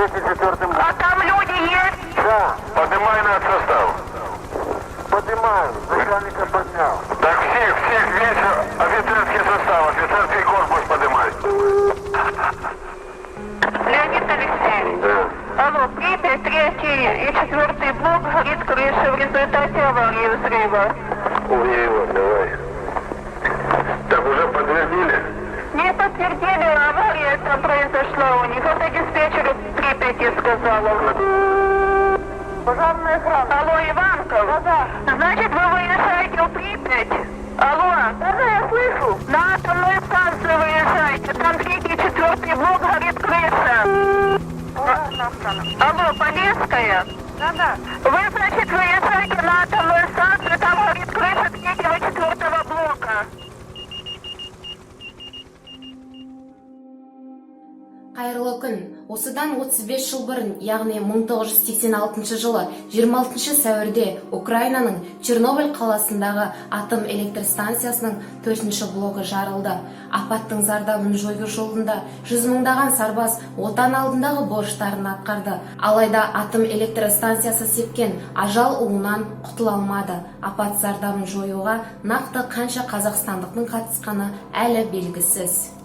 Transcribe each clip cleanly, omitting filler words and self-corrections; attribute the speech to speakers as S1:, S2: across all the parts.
S1: 3-4
S2: А там люди есть?
S1: Да,
S3: Поднимай на состав.
S1: поднимаю. Начальника поднял.
S3: Так всех весь офицерский состав, офицерский корпус поднимай.
S2: Леонид Алексеевич. Алло, Припять, 3 и 4 блок горит крыша в результате аварии взрыва.
S3: Уверен, давай. Так уже подтвердили?
S2: Не подтвердили, авария там произошла у них. Это диспетчер Припяти сказала. Пожарная охрана. Алло, Иванков? Да. Значит, вы выезжаете в Припять? Алло? Да, я слышу. На атомную станцию выезжаете. Там 3 и 4 блок горит крыша. Алло, Полесская? Да. Вы, значит, выезжаете на атомную станцию, там горит крыша 3 и 4 блока.
S4: Қайырлы күн. Осыдан 35 жыл бұрын, яғни 1986 жылы 26 сәуірде Украинаның Чернобыль қаласындағы атом электр станциясының 4-ші блогы жарылды. Апаттың зардабын жою жолында 100 мыңдаған сарбаз отан алдындағы борыштарын атқарды. Алайда атом электр станциясы сепкен ажал уынан құтыла алмады. Апат зардабын жоюға нақты қанша қазақстандықтың қатысқаны әлі белгісіз.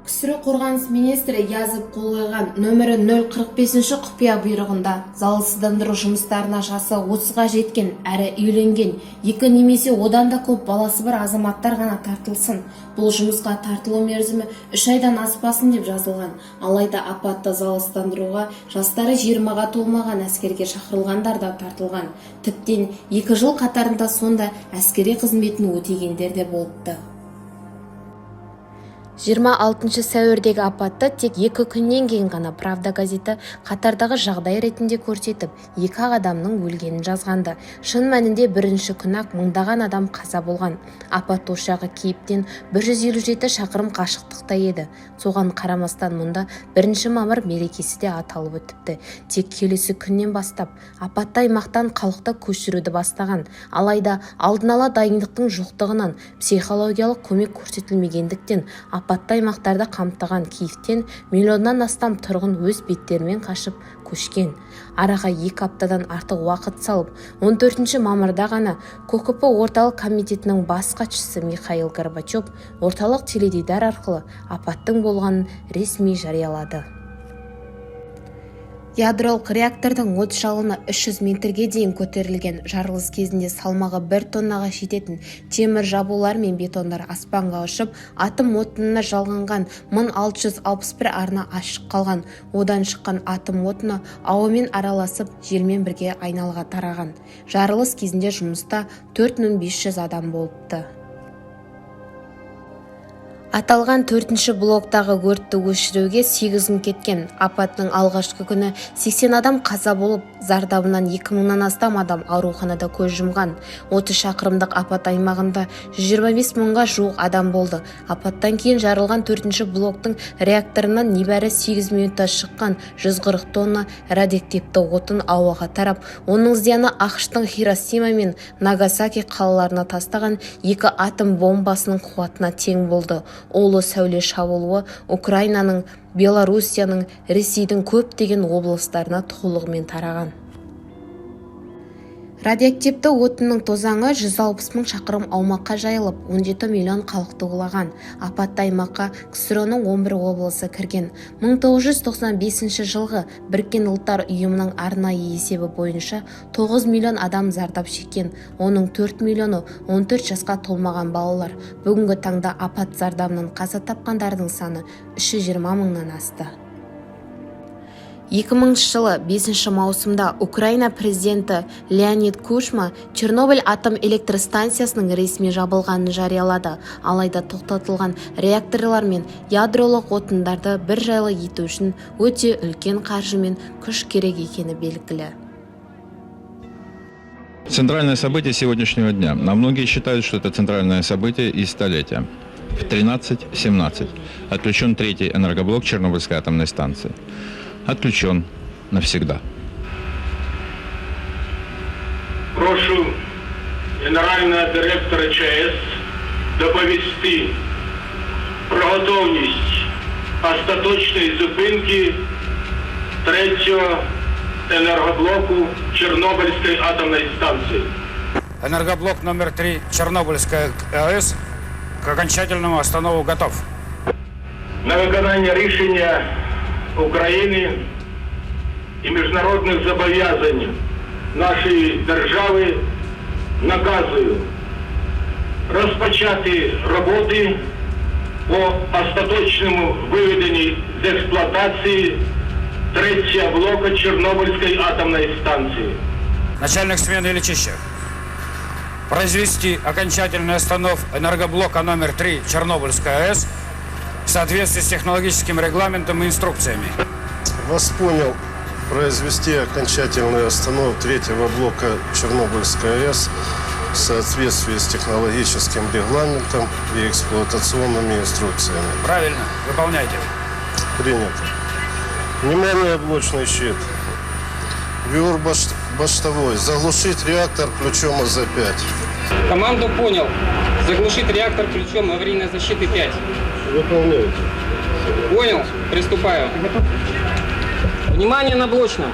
S4: КСР қорғаныс министрі yazып қол қойған нөмірі 045 құпия бұйрығында залалсыздандыру жұмыстарына жасы 30-ға жеткен әрі үйленген 2 немесе одан да көп баласы бар азаматтар ғана тартылсын. Бұл жұмысқа тартылу мерзімі 3 айдан аспасын деп жазылған. Алайда апатты залалсыздандыруға жастары 20-ға толмаған әскерге шақырылғандар да тартылған. Тіптен 2 жыл қатарында сонда әскери қызметін өтегендер де болыпты. 26 сәуірдегі апатты тек 2 күннен кейін ғана Правда газеті қатардағы жағдай ретінде көрсетіп, 2 адамның өлгенін жазғанды. Шын мәнінде бірінші күн-ақ мыңдаған адам қаза болған. Апат ошағы Киевтен 157 шақырым қашықтықта еді. Соған қарамастан мұнда 1 мамыр мерекесі де аталып өтіпті. Тек келесі күннен бастап апатты аймақтан халықты көшіруді бастаған. Алайда алдын ала дайындықтың жоқтығынан, психологиялық көмек көрсетілмегендіктен апатты аймақтарды қамтыған Киевтен миллионнан астам тұрғын өз беттерімен қашып көшкен. Араға 2 аптадан артық уақыт салып, 14 мамырда ғана ККП орталық комитетінің бас хатшысы Михаил Горбачев орталық теледидар арқылы апаттың болғанын ресми жариялады. Ядролық реактордың от жалыны 300 метрге дейін көтерілген. Жарылыс кезінде салмағы 1 тоннаға жететін темір жабулар мен бетондар аспанға ұшып, атом отынына жалғанған 1661 арна ашық қалған. Одан шыққан атом отыны ауамен араласып, желмен бірге айналға тараған. Жарылыс кезінде жұмыста 4500 адам болыпты. Аталған 4-ші блоктағы өртті өшіруге 8 күн кеткен. Апаттың алғашқы күні 80 адам қаза болып, зардабынан 2000-нан астам адам ауруханада көз жұмған. 30 шақырымдық апат аймағында 125 мыңға жуық адам болды. Апаттан кейін жарылған 4-ші блоктың реакторынан небәрі 8 минутта шыққан 140 тонна радиоактивті отын ауаға тарап, оның зияны ақш-тың Хиросима мен Нагасаки қалаларына тастаған 2 атом бомбасының қуатына тең болды. Олы сәуле шабуылы Украинаның, Белоруссияның, Ресейдің көптеген облыстарына толығымен тараған. Радиоактивті отынның тозаңы 160 мың шақырым аумаққа жайылып, 17 миллион халықты улаған. Апатты аймаққа КСР-ның 11 облысы кірген. 1995 жылғы Біріккен ұлттар ұйымының арнайы есебі бойынша 9 миллион адам зардап шеккен. Оның 4 миллионы 14 жасқа толмаған балалар. Бүгінгі таңда апат зардабынан қаза тапқандардың саны 320 мыңнан асты. 2000 жылы 5 маусымда Украина президенті Леонид Кучма Чернобыль атом электр станциясының ресми жабылғанын жариялады. Алайда тоқтатылған реакторлар мен ядролық отындарды бір жайлы ету үшін өте үлкен қаржы мен күш керек екені белгілі.
S5: Центральное событие сегодняшнего дня. Но многие считают, что это центральное событие из столетия. В 13:17 отключен 3-й энергоблок Чернобыльской атомной станции. Отключен навсегда.
S6: Прошу генерального директора ЧАЕС доповісти про готовність остаточної зупинки третьего энергоблоку Чернобыльской атомной станции.
S7: Энергоблок номер 3 Чернобыльская АЭС к окончательному останову готов.
S6: На виконання рішення України і міжнародних зобов'язань нашої держави наказую розпочати роботи по остаточному виведенню з експлуатації третього блока Чернобыльской атомной станции.
S7: Начальник смены Личищев. Произвести окончательный останов энергоблока номер 3 Чернобыльская АЭС в соответствии с технологическим регламентом и инструкциями.
S8: Вас понял. Произвести окончательную остановку третьего блока Чернобыльской АЭС в соответствии с технологическим регламентом и эксплуатационными инструкциями.
S7: Правильно, выполняйте.
S8: Принято. Внимание, блочный щит. Вюр баштовой. Заглушить реактор ключом АЗ-5.
S9: Команду понял. Заглушить реактор ключом аварийной защиты 5.
S8: Выполняйте.
S9: Понял. Приступаю. Внимание на блочном.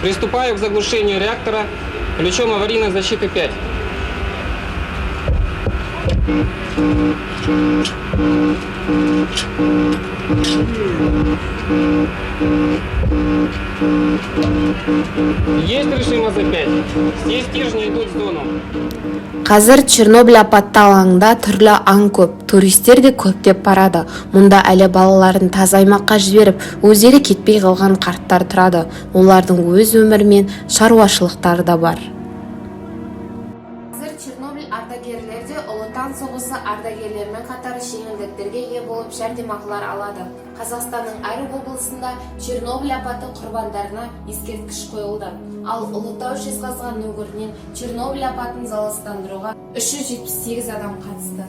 S9: Приступаю к заглушению реактора ключом аварийной защиты 5. Есть режим АЗ-5. Все стержни идут в зону.
S4: Қазір Чернобыль апатты алаңында түрлі аң көп, туристер де көптеп барады. Мұнда әлі балаларын таза аймаққа жіберіп, өздері кетпей қалған қарттар тұрады. Олардың өз өмірі мен шаруашылықтары да бар. Қазір Чернобыль ардагерлері де Ұлы Отан соғысы ардагерлерімен қатар жеңілдіктерге ие болып жәрдемақылар алады. Қазақстанның әр облысында Чернобыль апаты құрбандарына ескерткіш қойылды. Ал Ұлытау жезқазған өңірінен Чернобыль апатын залалсыздандыруға 378 адам қатысты.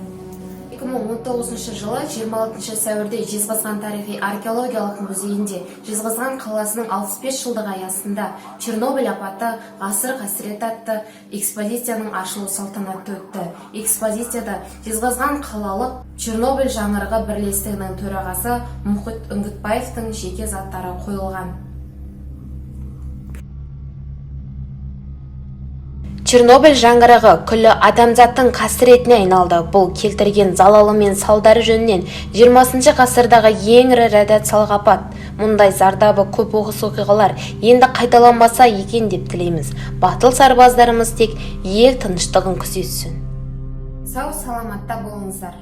S4: 2019 жылы 26 сәуірде Жезқазған тарихи археологиялық музейінде Жезқазған қаласының 65 жылдығы аясында Чернобыль апаты ғасыр қасірет атты экспозицияның ашылу салтанаты өтті. Экспозицияда Жезқазған қалалық Чернобыль жаңғырығы бірлестігінің төрағасы Мұхит Үңгітбаевтың жеке заттары қойылған. Чернобыль жаңғырығы күллі адамзаттың қасіретіне айналды. Бұл келтірген залалы мен салдары жөнінен 20 ғасырдағы ең ірі радиациялық апат. Мұндай зардабы көп оқыс оқиғалар енді қайталанбаса екен деп тілейміз. Батыл сарбаздарымыз тек ел тыныштығын күзетсін. Сау саламатта болыңыздар.